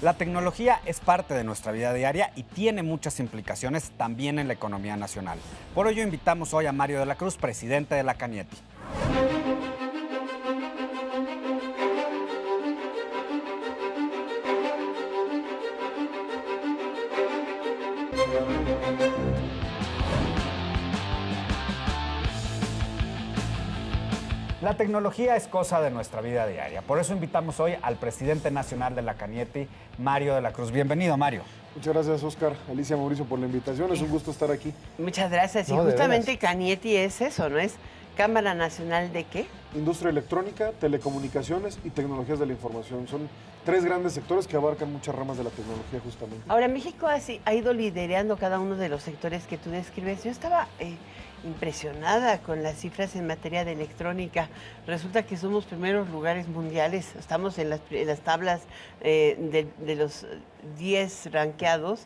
La tecnología es parte de nuestra vida diaria y tiene muchas implicaciones también en la economía nacional. Por ello invitamos hoy a Mario de la Cruz, presidente de la Canieti. La tecnología es cosa de nuestra vida diaria. Por eso invitamos hoy al presidente nacional de la Canieti, Mario de la Cruz. Bienvenido, Mario. Muchas gracias, Oscar, Alicia, Mauricio, por la invitación. Es un gusto estar aquí. Muchas gracias. Y justamente Canieti es eso, ¿no? Es Cámara Nacional de ¿qué? Industria electrónica, telecomunicaciones y tecnologías de la información. Son tres grandes sectores que abarcan muchas ramas de la tecnología, justamente. Ahora, México ha ido liderando cada uno de los sectores que tú describes. Yo estaba impresionada con las cifras en materia de electrónica. Resulta que somos primeros lugares mundiales. Estamos en las tablas de los 10 ranqueados,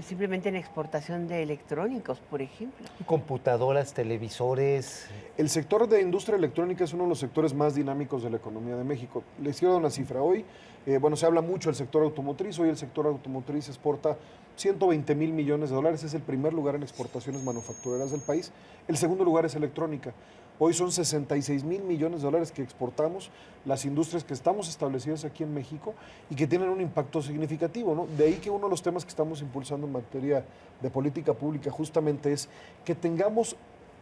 simplemente en exportación de electrónicos, por ejemplo. Computadoras, televisores. El sector de industria electrónica es uno de los sectores más dinámicos de la economía de México. Les quiero dar una cifra. Hoy, se habla mucho del sector automotriz. Hoy el sector automotriz exporta 120,000 millones de dólares. Es el primer lugar en exportaciones manufactureras del país. El segundo lugar es electrónica. Hoy son 66,000 millones de dólares que exportamos las industrias que estamos establecidas aquí en México y que tienen un impacto significativo, ¿no? De ahí que uno de los temas que estamos impulsando en materia de política pública justamente es que tengamos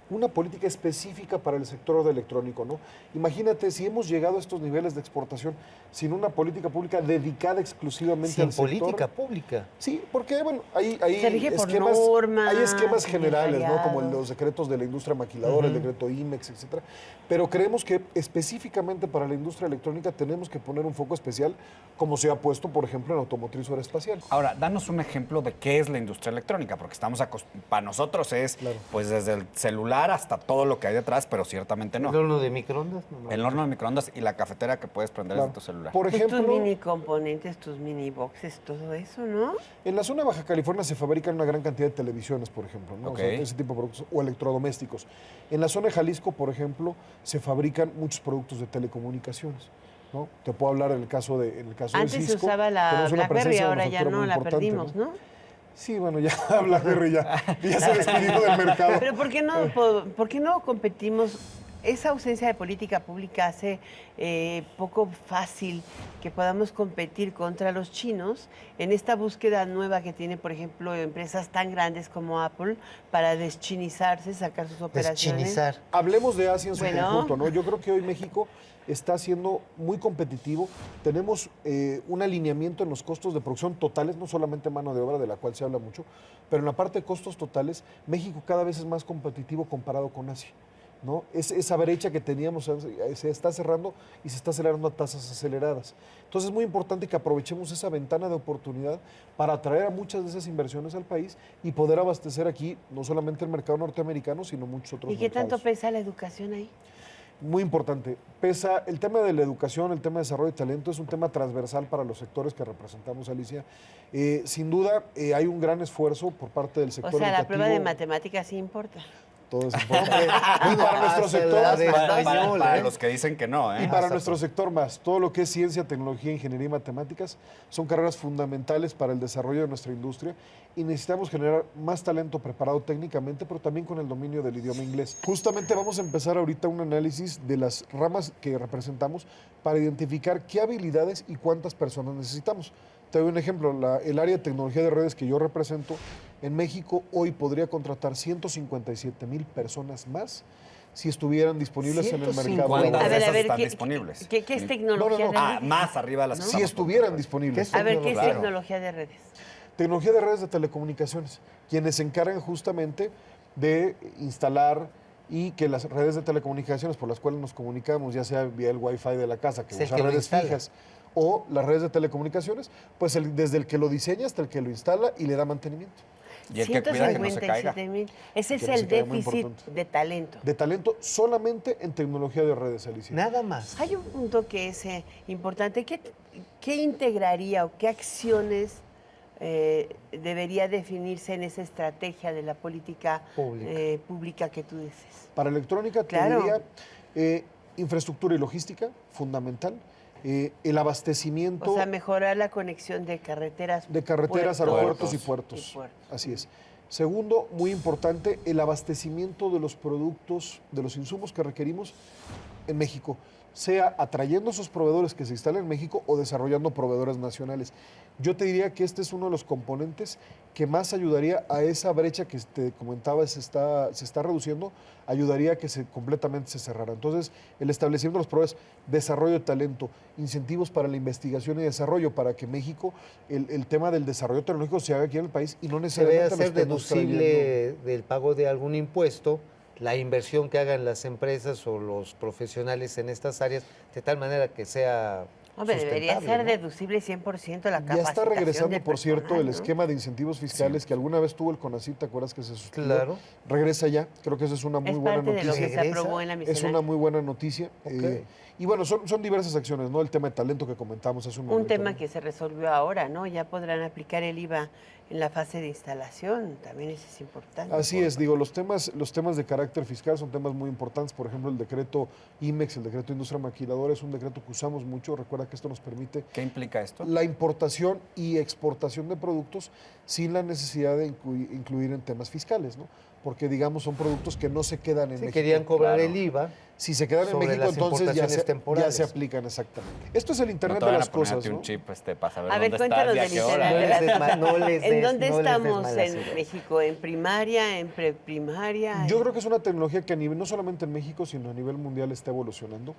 una política específica para el sector de electrónico, ¿no? Imagínate si hemos llegado a estos niveles de exportación sin una política pública dedicada exclusivamente al sector. Sin política pública. Sí, porque bueno, hay Se rige por normas, hay esquemas generales, ¿no? Como detallado. los decretos de la industria maquiladora, el decreto IMEX, etcétera. Pero creemos que específicamente para la industria electrónica tenemos que poner un foco especial, como se ha puesto, por ejemplo, en automotriz o aeroespacial. Ahora, danos un ejemplo de qué es la industria electrónica, porque para nosotros es, Claro. pues desde el celular hasta todo lo que hay detrás, pero ciertamente no. ¿El horno de microondas? No. El horno de microondas y la cafetera que puedes prender Claro. desde tu celular. Por Pues ejemplo, tus mini componentes, tus mini boxes, todo eso, ¿no? en la zona de Baja California se fabrican una gran cantidad de televisiones, por ejemplo, ¿no? Ok. O sea, ese tipo de productos, o electrodomésticos. En la zona de Jalisco, por ejemplo, se fabrican muchos productos de telecomunicaciones, ¿no? Te puedo hablar en el caso de Antes se Cisco. usaba la Tenemos una BlackBerry, presencia ahora ya manufacturera no, muy la importante, perdimos, ¿no? Sí, bueno, ya BlackBerry ya se despidió del mercado. Pero ¿por qué no competimos? Esa ausencia de política pública hace poco fácil que podamos competir contra los chinos en esta búsqueda nueva que tiene, por ejemplo, empresas tan grandes como Apple para deschinizarse, sacar sus operaciones. Deschinizar. Hablemos de Asia en su Bueno. conjunto, ¿no? Yo creo que hoy México está siendo muy competitivo. Tenemos un alineamiento en los costos de producción totales, no solamente mano de obra, de la cual se habla mucho, pero en la parte de costos totales, México cada vez es más competitivo comparado con Asia, ¿no? Esa brecha que teníamos se está cerrando y se está acelerando a tasas aceleradas. Entonces es muy importante que aprovechemos esa ventana de oportunidad para atraer a muchas de esas inversiones al país y poder abastecer aquí no solamente el mercado norteamericano, sino muchos otros ¿Y qué mercados. tanto pesa la educación ahí? Muy importante. Pesa el tema de la educación, el tema de desarrollo de talento, es un tema transversal para los sectores que representamos, Alicia. Sin duda, hay un gran esfuerzo por parte del sector O sea, la educativo. prueba de matemáticas sí importa. Todo es importante. Y para nuestro sector, Para los que dicen que no, ¿eh? y para nuestro sector más, todo lo que es ciencia, tecnología, ingeniería y matemáticas son carreras fundamentales para el desarrollo de nuestra industria y necesitamos generar más talento preparado técnicamente, pero también con el dominio del idioma inglés. Justamente vamos a empezar ahorita un análisis de las ramas que representamos para identificar qué habilidades y cuántas personas necesitamos. Te doy un ejemplo, el área de tecnología de redes que yo represento en México hoy podría contratar 157,000 personas más si estuvieran disponibles en el mercado. ¿Cuántas A de ver, esas están ¿qué- disponibles? ¿Qué es tecnología No, no, de Ah, redes? más arriba de las que Si estamos estuvieran contando. disponibles. A ver, ¿qué es Claro. tecnología de redes? Tecnología de redes de telecomunicaciones, quienes se encargan justamente de instalar y que las redes de telecomunicaciones por las cuales nos comunicamos, ya sea vía el Wi-Fi de la casa, que Es el usa que lo redes instala. fijas, o las redes de telecomunicaciones, pues desde el que lo diseña hasta el que lo instala y le da mantenimiento. Y el que cuida que no se caiga. 157,000. Ese es Que no el se caiga, muy déficit importante. de talento. De talento solamente en tecnología de redes, Alicia. Nada más. Hay un punto que es importante. ¿Qué integraría o qué acciones debería definirse en esa estrategia de la política pública que tú dices? Para electrónica, te Claro. diría infraestructura y logística, fundamental. el abastecimiento O sea, mejorar la conexión de carreteras. de carreteras, puertos aeropuertos y y puertos. puertos. Así es. Segundo, muy importante, el abastecimiento de los productos, de los insumos que requerimos en México, sea atrayendo esos proveedores que se instalen en México o desarrollando proveedores nacionales. Yo te diría que este es uno de los componentes que más ayudaría a esa brecha que te comentaba se está reduciendo, ayudaría a que completamente se cerrara. Entonces, el establecimiento de los proveedores, desarrollo de talento, incentivos para la investigación y desarrollo, para que México, el tema del desarrollo tecnológico se haga aquí en el país y no Se debe necesariamente lo hacer estemos trayendo. deducible del pago de algún impuesto la inversión que hagan las empresas o los profesionales en estas áreas, de tal manera que sea Hombre, debería sustentable, ser ¿no? deducible 100% la Ya capacitación está regresando, del por cierto, personal, el ¿no? esquema de incentivos fiscales que alguna vez tuvo el CONACYT, ¿te acuerdas que se suspendió? Claro. Regresa ya, creo que esa es una muy Es buena parte de lo noticia. que se Regresa. aprobó en la Es miscelánea. una muy buena noticia. Ok. Y bueno, son diversas acciones, ¿no? El tema de talento que comentamos hace un momento. Un tema ¿no? que se resolvió ahora, ¿no? Ya podrán aplicar el IVA en la fase de instalación, también eso es importante. Así es, digo, los temas de carácter fiscal son temas muy importantes. Por ejemplo, el decreto IMEX, el decreto Industria Maquiladora, es un decreto que usamos mucho. Recuerda que esto nos permite ¿Qué implica esto? la importación y exportación de productos sin la necesidad de incluir en temas fiscales, ¿no? Porque, digamos, son productos que no se quedan en Si México. querían cobrar Claro. el IVA, Si se quedan en sobre México, las entonces ya importaciones se temporales. aplican exactamente. Esto es el No Internet te de vayan las a ponerte cosas, un ¿no? chip para saber A ver, dónde cuéntanos estás y a del qué hora. Internet. no les ¿En des- dónde no les des estamos malas en ideas. México? ¿En primaria, en preprimaria? Yo creo que es una tecnología que a nivel, no solamente en México, sino a nivel mundial está evolucionando.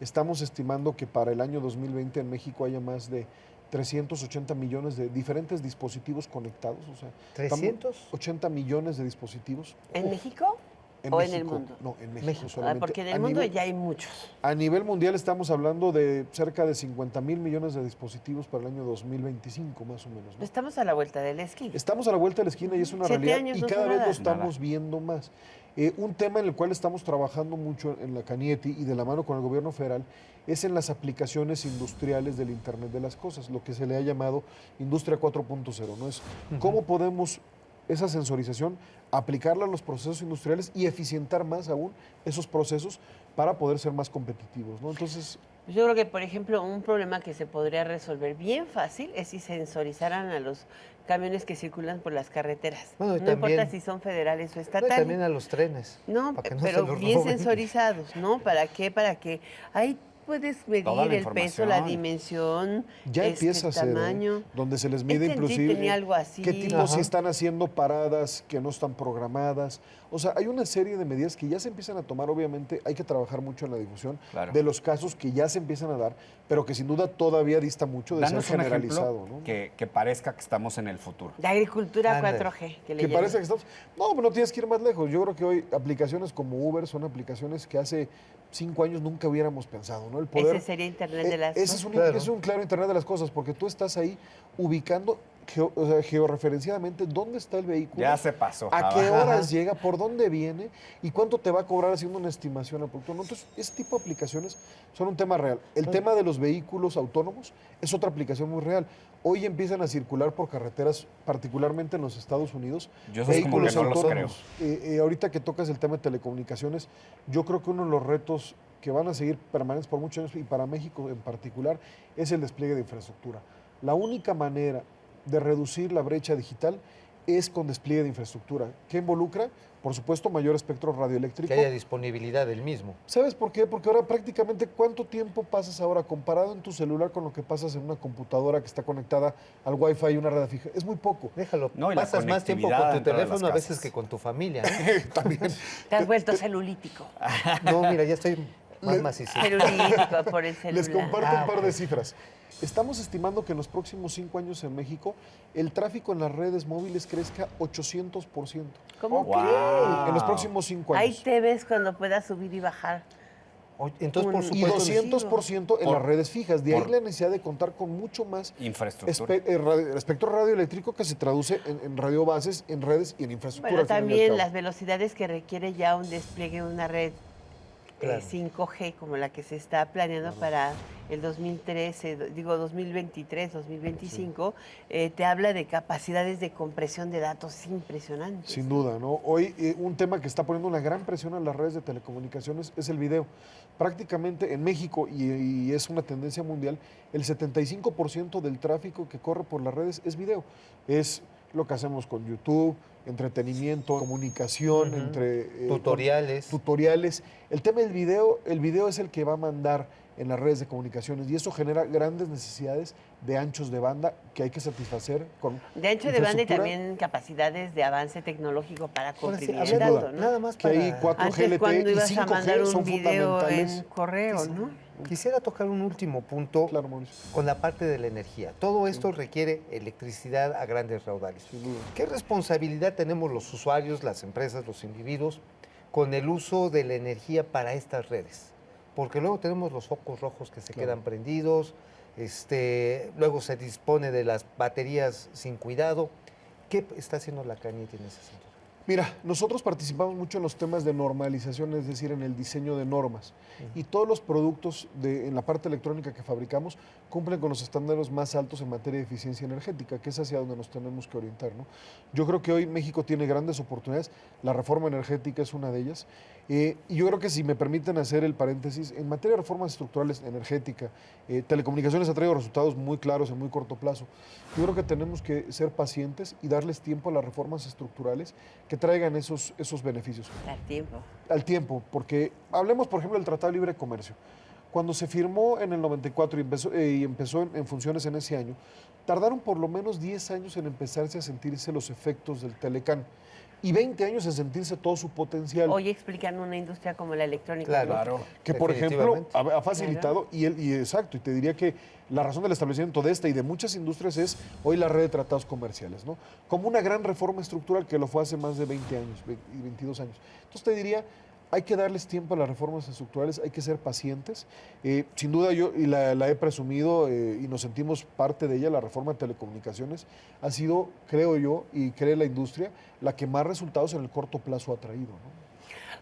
Estamos estimando que para el año 2020 en México haya más de 380 millones de diferentes dispositivos conectados. O sea, estamos- 380 millones de dispositivos. ¿En Uf, México? ¿O en el mundo? No, en México, México. solamente. Porque en el A mundo nivel- ya hay muchos. A nivel mundial estamos hablando de cerca de 50,000 millones de dispositivos para el año 2025, más o menos, ¿no? Estamos a la vuelta del esquí. Estamos a la vuelta de la esquina y es una 7 realidad años y no cada son vez nada. lo estamos viendo más. Un tema en el cual estamos trabajando mucho en la Canieti y de la mano con el gobierno federal es en las aplicaciones industriales del Internet de las Cosas, lo que se le ha llamado Industria 4.0, ¿no? Es cómo podemos esa sensorización aplicarla a los procesos industriales y eficientar más aún esos procesos para poder ser más competitivos, ¿no? Entonces, Yo creo que, por ejemplo, un problema que se podría resolver bien fácil es si sensorizaran a los camiones que circulan por las carreteras. Bueno, y No también- importa si son federales o no, y estatales. también a los trenes. No, para que no se pero los bien roben. sensorizados, ¿no? ¿Para qué? Para que ahí puedes medir Toda la el peso, la información. dimensión, ya empieza a el ser, tamaño. donde se les mide Este en sí inclusive tenía algo así. qué tipo, Ajá. si están haciendo paradas que no están programadas. O sea, hay una serie de medidas que ya se empiezan a tomar. Obviamente hay que trabajar mucho en la difusión Claro. de los casos que ya se empiezan a dar, pero que sin duda todavía dista mucho de Danos ser un generalizado, ejemplo ¿no? que parezca que estamos en el futuro. De agricultura Ándale. 4G, que le Que llaman. parece que estamos... No, pero no tienes que ir más lejos. Yo creo que hoy aplicaciones como Uber son aplicaciones que hace 5 años nunca hubiéramos pensado, ¿no? El poder... Ese sería Internet de las ese cosas. Claro. es un claro Internet de las cosas, porque tú estás ahí ubicando o sea, georreferenciadamente dónde está el vehículo. Ya se pasó. ¿A qué Java. horas llega? ¿Por dónde viene? ¿Y cuánto te va a cobrar haciendo una estimación al producto? ¿No? Entonces, ese tipo de aplicaciones son un tema real. El tema de los vehículos autónomos es otra aplicación muy real. Hoy empiezan a circular por carreteras, particularmente en los Estados Unidos, Yo esos como que no los autónomos. Ahorita que tocas el tema de telecomunicaciones, yo creo que uno de los retos que van a seguir permanentes por muchos años y para México en particular es el despliegue de infraestructura. La única manera de reducir la brecha digital es con despliegue de infraestructura. ¿Qué involucra? Por supuesto, mayor espectro radioeléctrico. Que haya disponibilidad del mismo. ¿Sabes por qué? Porque ahora prácticamente ¿cuánto tiempo pasas ahora comparado en tu celular con lo que pasas en una computadora que está conectada al Wi-Fi y una red fija? Es muy poco. Déjalo. No, y la pasas más tiempo conectividad con tu dentro de las teléfono a veces casas. que con tu familia. ¿no? También. Te has vuelto celulítico. No, mira, ya estoy más macizo. Celulítico por el celular. Les comparto un par ok. de cifras. Estamos estimando que en los próximos 5 años en México el tráfico en las redes móviles crezca 800%. ¿Cómo Wow. crees? En los próximos 5 Ahí años. te ves cuando puedas subir y bajar. Entonces, por Y Y supuesto, 200% en Por- las redes fijas. De ahí por- la necesidad de contar con mucho más Infraestructura. espectro radioeléctrico que se traduce en radiobases, en redes y en infraestructura. Bueno, al final y al también cabo. las velocidades que requiere ya un despliegue de una red Claro. 5G como la que se está planeando para el 2023, 2025, te habla de capacidades de compresión de datos impresionantes. Sin duda, ¿no? Hoy un tema que está poniendo una gran presión a las redes de telecomunicaciones es el video. Prácticamente en México, y es una tendencia mundial, el 75% del tráfico que corre por las redes es video. Es lo que hacemos con YouTube, entretenimiento, comunicación, tutoriales. El tema del video, el video es el que va a mandar en las redes de comunicaciones y eso genera grandes necesidades de anchos de banda que hay que satisfacer con de ancho de banda y infraestructura. también capacidades de avance tecnológico para Ahora sí, comprimir a el ver, dato, ¿no? nada más que hay para... 4G Antes LTE cuando y ibas a mandar 5G un son video fundamentales. en correo, ¿no? Quisiera tocar un último punto Claro, Mauricio. con la parte de la energía. Todo esto requiere electricidad a grandes raudales. Sin duda. ¿Qué responsabilidad tenemos los usuarios, las empresas, los individuos con el uso de la energía para estas redes? Porque luego tenemos los focos rojos que se Claro. quedan prendidos, luego se dispone de las baterías sin cuidado. ¿Qué está haciendo la CANIT en ese sentido? Mira, nosotros participamos mucho en los temas de normalización, es decir, en el diseño de normas. Y todos los productos en la parte electrónica que fabricamos cumplen con los estándares más altos en materia de eficiencia energética, que es hacia donde nos tenemos que orientar, ¿no? Yo creo que hoy México tiene grandes oportunidades, la reforma energética es una de ellas. Y yo creo que si me permiten hacer el paréntesis, en materia de reformas estructurales, energética, telecomunicaciones ha traído resultados muy claros en muy corto plazo. Yo creo que tenemos que ser pacientes y darles tiempo a las reformas estructurales que traigan esos beneficios. Al tiempo. Al tiempo, porque hablemos, por ejemplo, del Tratado de Libre Comercio. Cuando se firmó en el 94 y empezó en funciones en ese año, tardaron por lo menos 10 años en empezarse a sentirse los efectos del Telecán y 20 años en sentirse todo su potencial. Hoy explican una industria como la electrónica. Claro. ¿no? Que por ejemplo Definitivamente. ha facilitado exacto, y te diría que la razón del establecimiento de esta y de muchas industrias es hoy la red de tratados comerciales, ¿no? Como una gran reforma estructural que lo fue hace más de 20 años y 22 años. Entonces te diría, hay que darles tiempo a las reformas estructurales, hay que ser pacientes. Sin duda yo, y la he presumido y nos sentimos parte de ella, la reforma de telecomunicaciones ha sido, creo yo, y cree la industria, la que más resultados en el corto plazo ha traído, ¿no?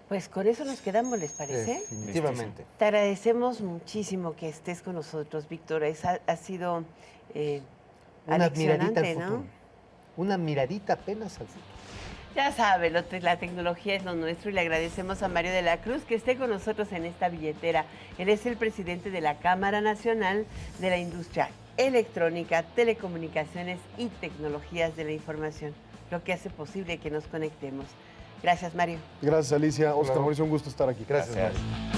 Pues con eso nos quedamos, ¿les parece? Definitivamente. Te agradecemos muchísimo que estés con nosotros, Víctor. Ha sido Una miradita al aleccionante, futuro. ¿no? Una miradita apenas al futuro. Ya sabe, la tecnología es lo nuestro y le agradecemos a Mario de la Cruz que esté con nosotros en esta billetera. Él es el presidente de la Cámara Nacional de la Industria Electrónica, Telecomunicaciones y Tecnologías de la Información, lo que hace posible que nos conectemos. Gracias, Mario. Gracias, Alicia. Oscar Claro. Mauricio, un gusto estar aquí. Gracias. Gracias. Mario.